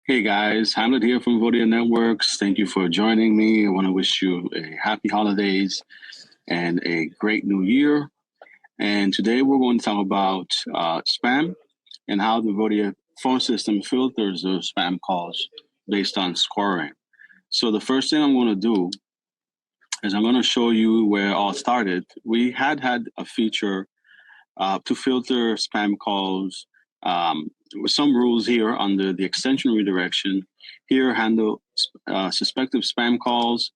Hey guys, Hamlet here from Vodia Networks. Thank you for joining me. I want to wish you a happy holidays and a great new year. And today we're going to talk about spam and how the Vodia phone system filters those spam calls based on scoring. So the first thing I'm going to do is I'm going to show you where it all started. We had a feature to filter spam calls with some rules here under the extension redirection. Here, handle suspected spam calls.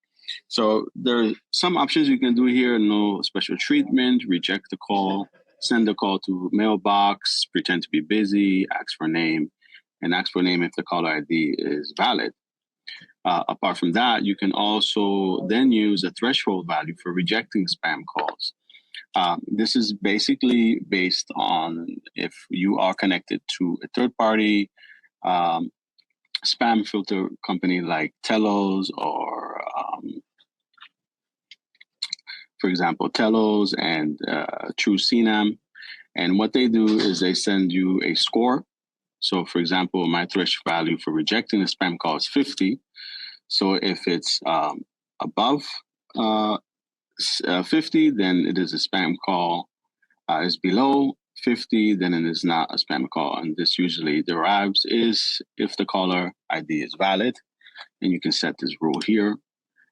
So there are some options you can do here. No special treatment, reject the call, send the call to mailbox, pretend to be busy, ask for name, and ask for name if the caller ID is valid. Apart from that, you can also then use a threshold value for rejecting spam calls. This is basically based on if you are connected to a third party spam filter company like Telos or, for example, Telos and True CNAM. And what they do is they send you a score. So, for example, my threshold value for rejecting a spam call is 50. So if it's above 50, then it is a spam call. Is below 50, then it is not a spam call. And this usually derives is if the caller ID is valid. And you can set this rule here.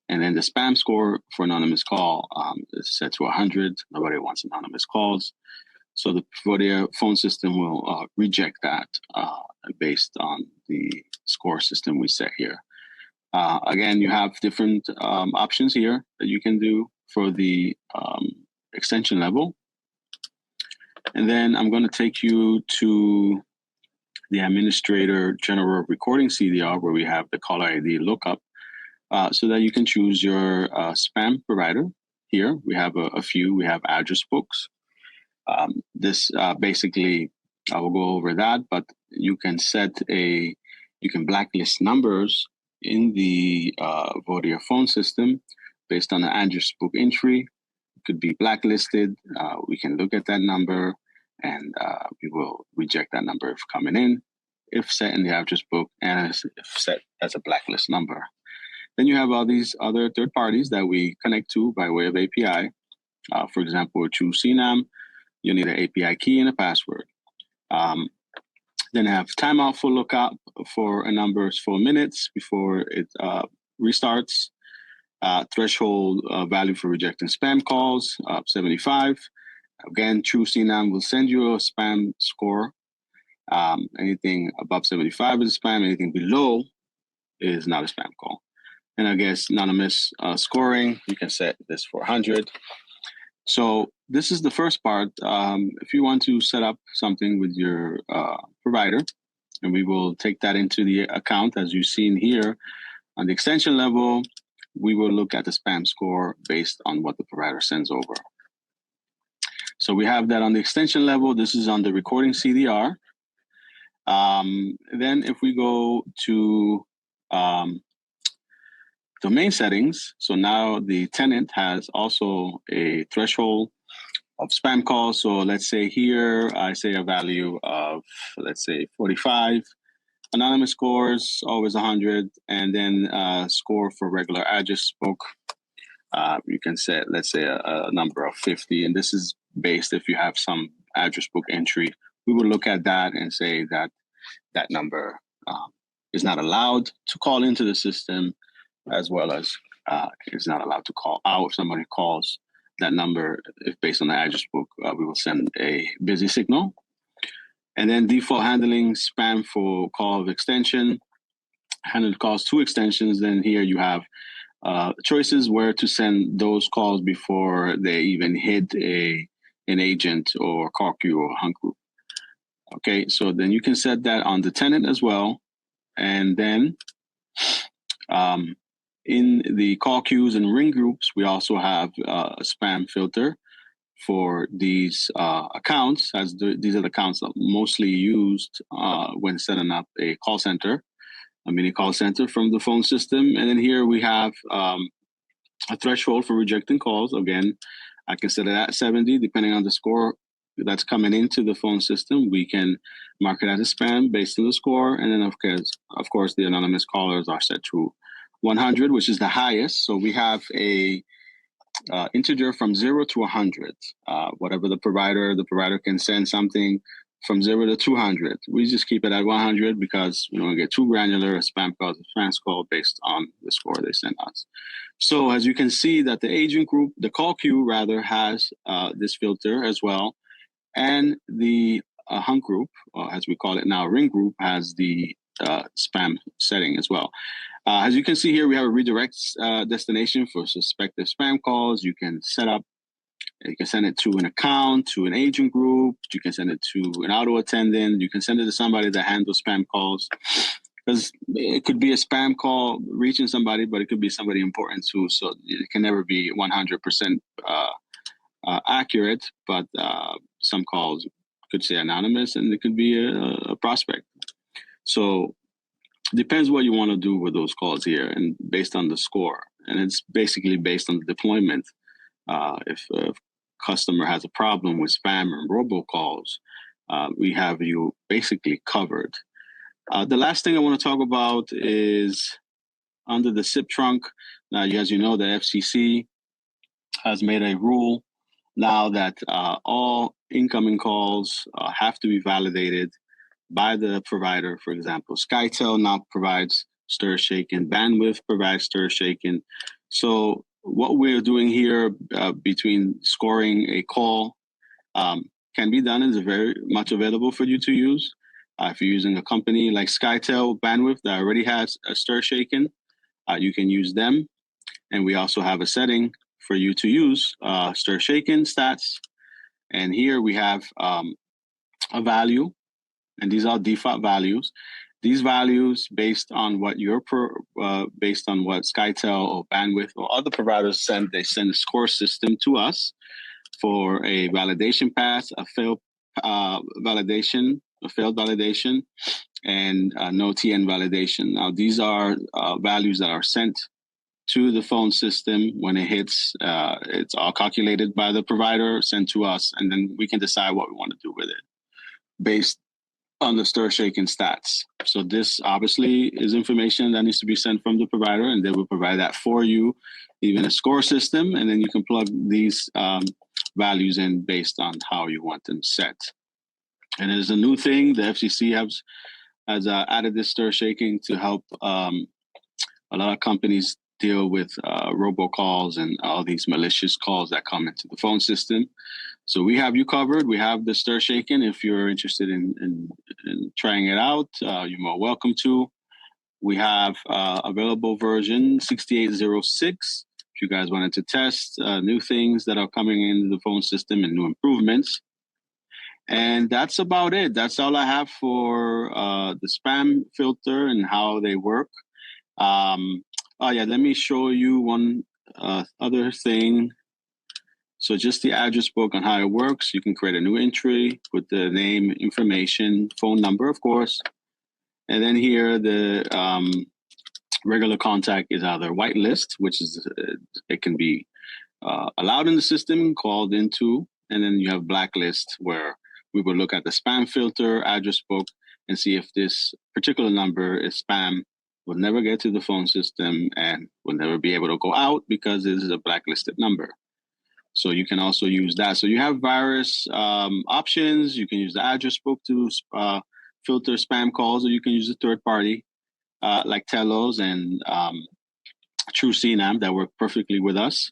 And then the spam score for anonymous call is set to 100. Nobody wants anonymous calls. So the Vodia phone system will reject that based on the score system we set here. Again, you have different options here that you can do for the extension level. And then I'm going to take you to the administrator general recording CDR where we have the caller ID lookup so that you can choose your spam provider. Here we have a few. We have address books. This basically, I will go over that, but you can you can blacklist numbers in the Vodia phone system based on the address book entry. It could be blacklisted. We can look at that number and we will reject that number if coming in, if set in the address book, and if set as a blacklist number. Then you have all these other third parties that we connect to by way of API. For example, through CNAM, you need an API key and a password. Then have timeout for lookup for a number is 4 minutes before it restarts. Threshold value for rejecting spam calls, 75. Again, True CNAM will send you a spam score. Anything above 75 is spam. Anything below is not a spam call. And I guess anonymous scoring, you can set this for 100. So this is the first part. If you want to set up something with your provider, and we will take that into the account as you've seen here on the extension level, we will look at the spam score based on what the provider sends over. So we have that on the extension level. This is on the recording CDR. Then if we go to domain settings, so now the tenant has also a threshold of spam calls. So let's say here, I say a value of, let's say 45. Anonymous scores, always 100. And then score for regular address book. You can set, let's say, a number of 50. And this is based if you have some address book entry. We will look at that and say that that number is not allowed to call into the system, as well as is not allowed to call out. If somebody calls that number, if based on the address book, we will send a busy signal. And then default handling spam for call of extension, handled calls to extensions. Then here you have choices where to send those calls before they even hit an agent or call queue or hunt group. Okay, so then you can set that on the tenant as well. And then in the call queues and ring groups, we also have a spam filter for these accounts, as these are the accounts that are mostly used when setting up a call center, a mini call center from the phone system. And then here we have a threshold for rejecting calls. Again, I can set it at 70, depending on the score that's coming into the phone system, we can mark it as a spam based on the score. And then of course, the anonymous callers are set to 100, which is the highest. So we have a integer from 0 to 100. Whatever the provider can send something from 0 to 200. We just keep it at 100 because we don't want to get too granular. A spam call is a spam call based on the score they send us. So as you can see that the agent group, the call queue rather, has this filter as well. And the hunt group, or as we call it now, ring group, has the spam setting as well. As you can see here, we have a redirect destination for suspected spam calls. You can set up, you can send it to an account, to an agent group. You can send it to an auto attendant. You can send it to somebody that handles spam calls. Because it could be a spam call reaching somebody, but it could be somebody important too. So it can never be 100% accurate, but some calls could say anonymous and it could be a prospect. So depends what you want to do with those calls here and based on the score. And it's basically based on the deployment. If a customer has a problem with spam and robocalls, we have you basically covered. The last thing I want to talk about is under the SIP trunk. Now, as you know, the FCC has made a rule now that all incoming calls have to be validated by the provider. For example, SkyTel now provides stir shaken, Bandwidth provides stir shaken. So what we're doing here between scoring a call can be done and is very much available for you to use. If you're using a company like SkyTel Bandwidth that already has a stir shaken, you can use them. And we also have a setting for you to use stir shaken stats. And here we have a value, and these are default values. These values based on what based on what SkyTel or Bandwidth or other providers send, they send a score system to us for a validation pass, a failed validation, and no TN validation. Now, these are values that are sent to the phone system. When it hits, it's all calculated by the provider, sent to us, and then we can decide what we want to do with it based on the stir shaken stats. So this obviously is information that needs to be sent from the provider, and they will provide that for you, even a score system, and then you can plug these values in based on how you want them set. And there's a new thing, the FCC has added this stir shaking to help a lot of companies deal with robocalls and all these malicious calls that come into the phone system. So we have you covered. We have the stir shaken. If you're interested in trying it out, you're more welcome to. We have available version 6806. If you guys wanted to test new things that are coming into the phone system and new improvements. And that's about it. That's all I have for the spam filter and how they work. Oh yeah, let me show you one other thing. So just the address book on how it works. You can create a new entry with the name, information, phone number, of course. And then here, the regular contact is either whitelist, which is, it can be allowed in the system, called into, and then you have blacklist where we will look at the spam filter, address book, and see if this particular number is spam. Will never get to the phone system and will never be able to go out because this is a blacklisted number. So you can also use that. So you have various options. You can use the address book to filter spam calls, or you can use a third party like Telos and True CNAM that work perfectly with us.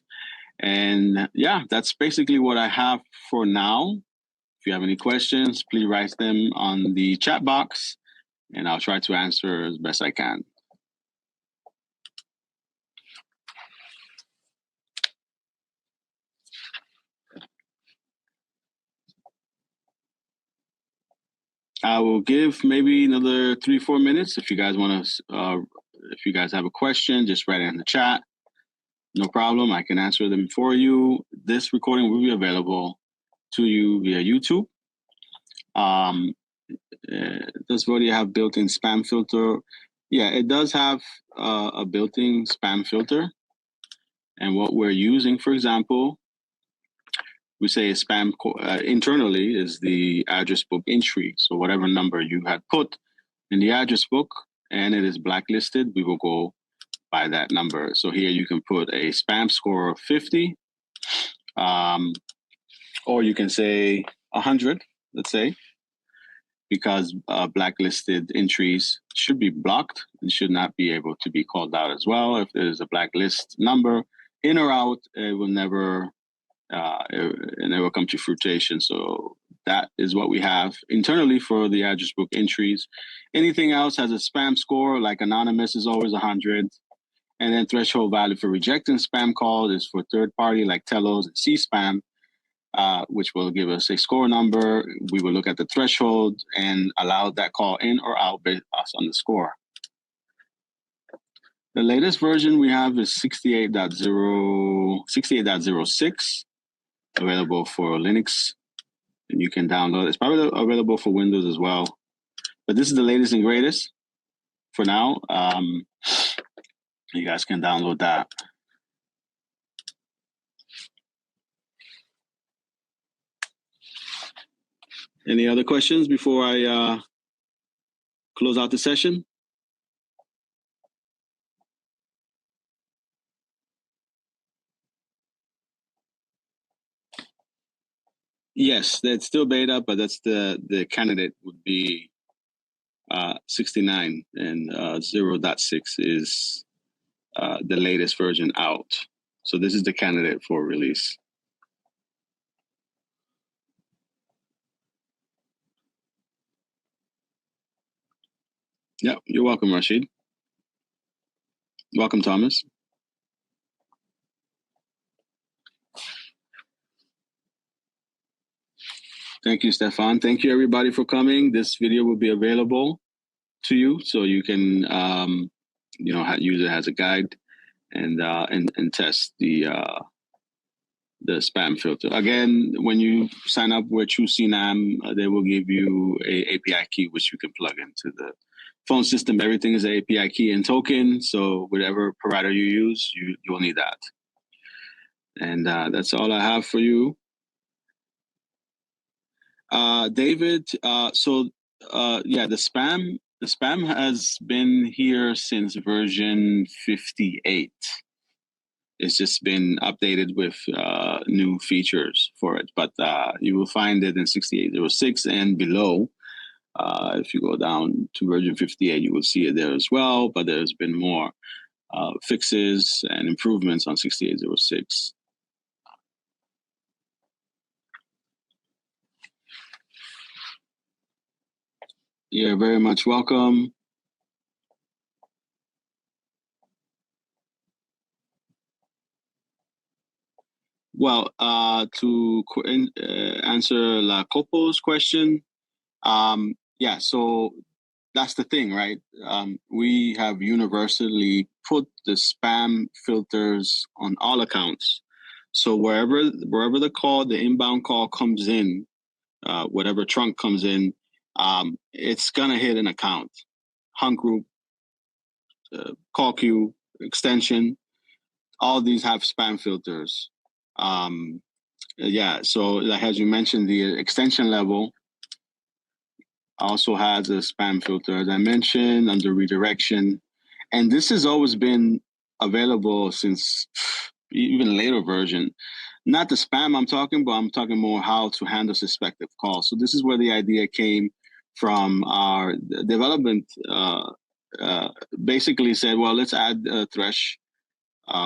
And yeah, that's basically what I have for now. If you have any questions, please write them on the chat box and I'll try to answer as best I can. I will give maybe another 3-4 minutes. If you guys want to, if you guys have a question, just write it in the chat. No problem. I can answer them for you. This recording will be available to you via YouTube. Does Vodia have built-in spam filter? Yeah, it does have a built-in spam filter. And what we're using, for example, we say spam internally is the address book entry. So whatever number you had put in the address book and it is blacklisted, we will go by that number. So here you can put a spam score of 50, or you can say 100, let's say, because blacklisted entries should be blocked and should not be able to be called out as well. If there's a blacklist number in or out, it will never come to fruition. So that is what we have internally for the address book entries. Anything else has a spam score, like anonymous is always 100. And then threshold value for rejecting spam calls is for third party like Telos and C-spam, which will give us a score number. We will look at the threshold and allow that call in or out based on the score. The latest version we have is 68.06, available for Linux, and you can download. It's probably available for Windows as well, but this is the latest and greatest for now. You guys can download that. Any other questions before I close out the session? Yes, that's still beta, but that's the candidate would be 69, and 0.6 is the latest version out. So this is the candidate for release. Yeah, you're welcome, Rashid. Welcome, Thomas. Thank you, Stefan. Thank you, everybody, for coming. This video will be available to you, so you can, use it as a guide and test the spam filter. Again, when you sign up with TrueCNAM, they will give you a API key which you can plug into the phone system. Everything is an API key and token, so whatever provider you use, you'll need that. And that's all I have for you. David, the spam has been here since version 58. It's just been updated with new features for it, but you will find it in 68.06 and below. If you go down to version 58, you will see it there as well, but there's been more fixes and improvements on 68.06. You're very much welcome. Well, to answer La Copo's question, so that's the thing, right? We have universally put the spam filters on all accounts. So wherever the inbound call comes in, whatever trunk comes in, it's gonna hit an account, hunt group, call queue, extension. All these have spam filters. So like as you mentioned, the extension level also has a spam filter, as I mentioned, under redirection. And this has always been available since even later version. Not the spam I'm talking, but I'm talking more how to handle suspected calls. So this is where the idea came from. Our development basically said, well, let's add a thresh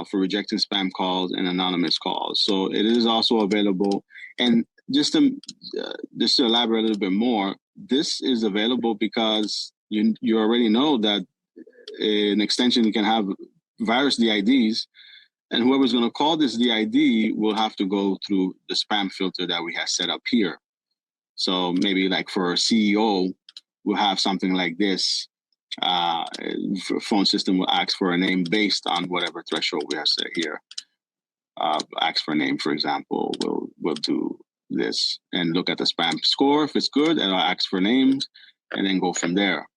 for rejecting spam calls and anonymous calls. So it is also available. And just to elaborate a little bit more, this is available because you already know that an extension can have virus DIDs, and whoever's going to call this DID will have to go through the spam filter that we have set up here. So maybe like for a CEO, we'll have something like this. Phone system will ask for a name based on whatever threshold we have set here. Ask for a name, for example, we'll do this and look at the spam score. If it's good, and I'll ask for names and then go from there.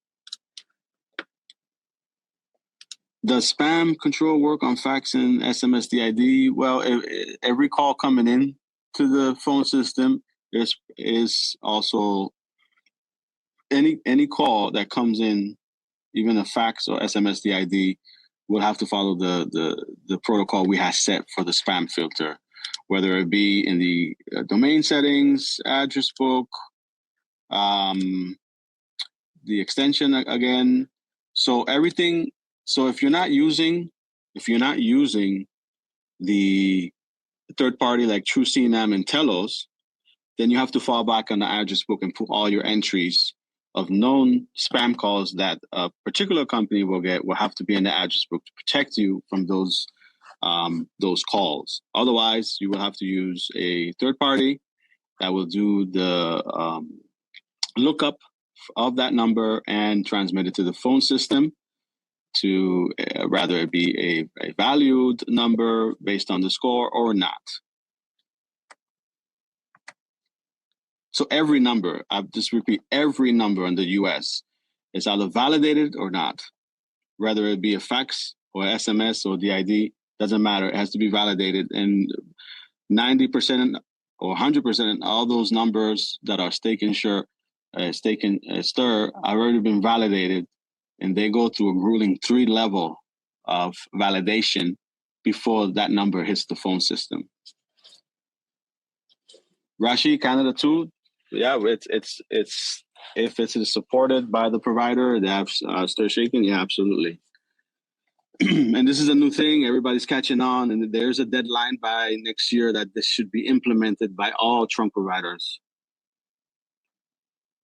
Does spam control work on fax and SMS DID? Well, every call coming in to the phone system is also any call that comes in, even a fax or SMS DID, will have to follow the protocol we have set for the spam filter, whether it be in the domain settings, address book, the extension again. So everything. So if you're not using the third party like TrueCNAM and Telos, then you have to fall back on the address book and put all your entries of known spam calls that a particular company will have to be in the address book to protect you from those calls. Otherwise, you will have to use a third party that will do the lookup of that number and transmit it to the phone system to rather it be a valued number based on the score or not. So every number, I just repeat, every number in the US is either validated or not. Whether it be a fax or SMS or DID, doesn't matter. It has to be validated. And 90% or 100% of all those numbers that are stake and stir have already been validated, and they go through a grueling 3-level of validation before that number hits the phone system. Rashi, Canada too. Yeah, it's if it's supported by the provider, they have stir shaking. Yeah, absolutely. And this is a new thing. Everybody's catching on, and there's a deadline by next year that this should be implemented by all trunk providers.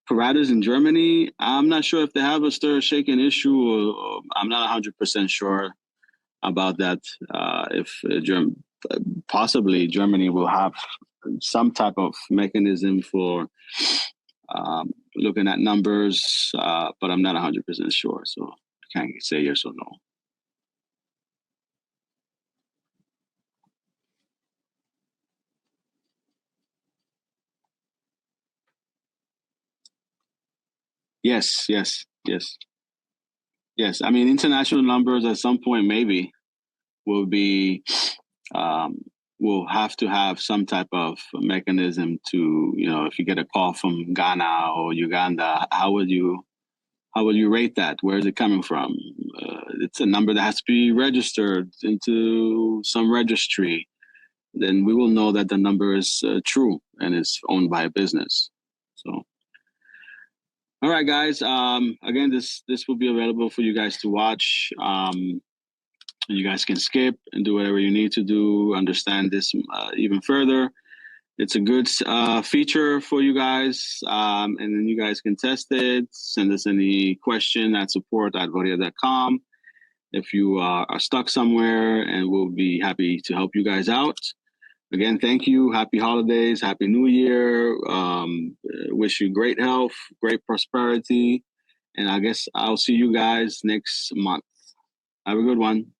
Providers in Germany, I'm not sure if they have a stir shaking issue, or I'm not 100% sure about that. Possibly Germany will have some type of mechanism for looking at numbers, but I'm not 100% sure, so I can't say yes or no. Yes. I mean, international numbers at some point maybe will be will have to have some type of mechanism to, if you get a call from Ghana or Uganda, how would you rate that? Where is it coming from? It's a number that has to be registered into some registry. Then we will know that the number is true and is owned by a business. So, all right, guys. Again, this will be available for you guys to watch. You guys can skip and do whatever you need to do, understand this even further. It's a good feature for you guys, and then you guys can test it. Send us any question at support@vodia.com if you are stuck somewhere, and we'll be happy to help you guys out. Again, thank you. Happy holidays. Happy New Year. Wish you great health, great prosperity, and I guess I'll see you guys next month. Have a good one.